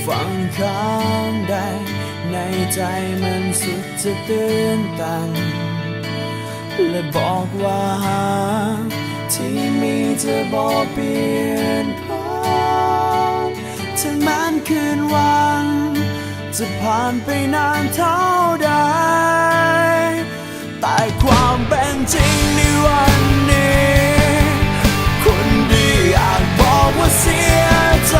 ฟังข้างใดในใจมันสุดจะตื่นตันและบอกว่าที่มีเธอบอกเปลี่ยนผ่านถึงแม้คืนวันจะผ่านไปนานเท่าใดแต่ความเป็นจริงในวันนี้คนดีอาจบอกว่าเสียใจ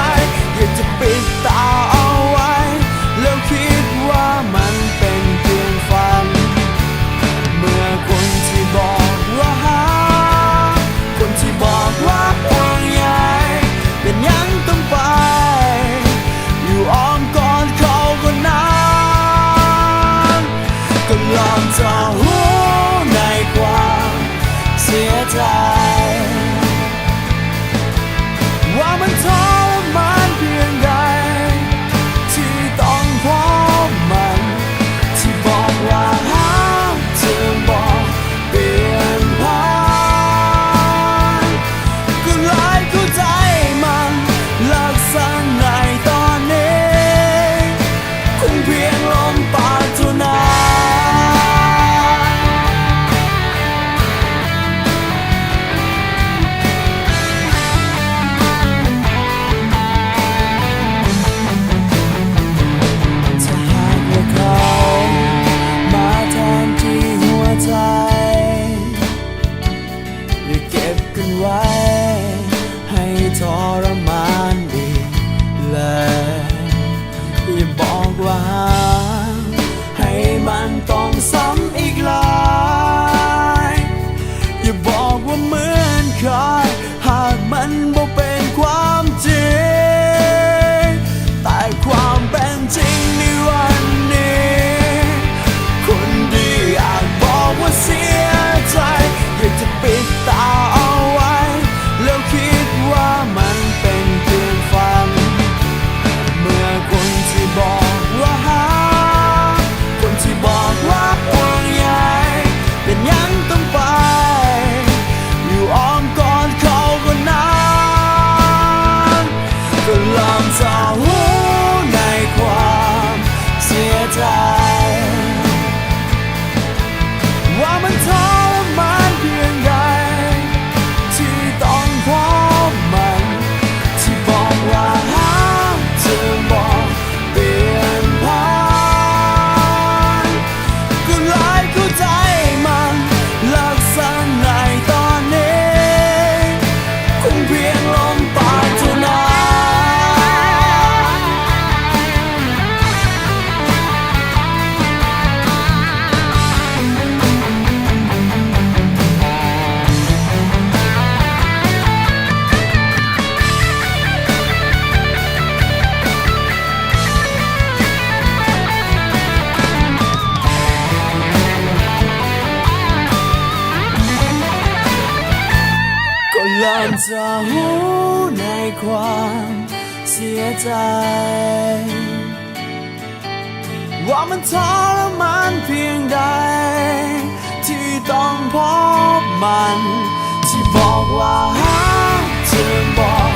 อยากจะปิดตาเอาไว้แล้วคิดว่ามันเป็นเพียงฝันเมื่อคนที่บอกว่าหาคนที่บอกว่าห่วงใยเป็นยังต้องไปอยู่อ้อมกอดเขาก็นานก็ลองจะหูในความเสียใจว่ามันทรมานเพียงใดที่ต้องพบมันที่บอกว่าหาเธอบอกเปลี่ยนผ่านก็เลยเข้าใจมันลักษณะในตอนนี้คงเพียงลมปากเท่านั้นไว้ให้ทรมานอีกเลยอย่าบอกว่าให้มันต้องซ้ำอีกเลยอย่าบอกว่าเหมือนเคยหากมันบ่เป็นความจริงแต่ความเป็นจริงในวันนี้คนดีอาจบอกว่าเสียใจอยากจะปิดตาแล้วคิดว่ามันเป็นเพียงฝันเมื่อคนที่บอกว่าหาคนที่บอกว่าห่วงใยเป็นยังต้องไปอยู่อ้อมกอดเขาก็นานก็ลองจะหูในความเสียใจว่ามันทรมานเพียงใดที่ต้องพบมันที่บอกว่าหาเธอบอกเปลี่ยนผ่านก็เลยเข้าใจมันลักษณะในตอนนี้คงเพียงลมปากเท่านั้นเริ่มจะหูในความเสียใจว่ามันทรมานเพียงใดที่ต้องพบมันที่บอกว่าหาเธอบอก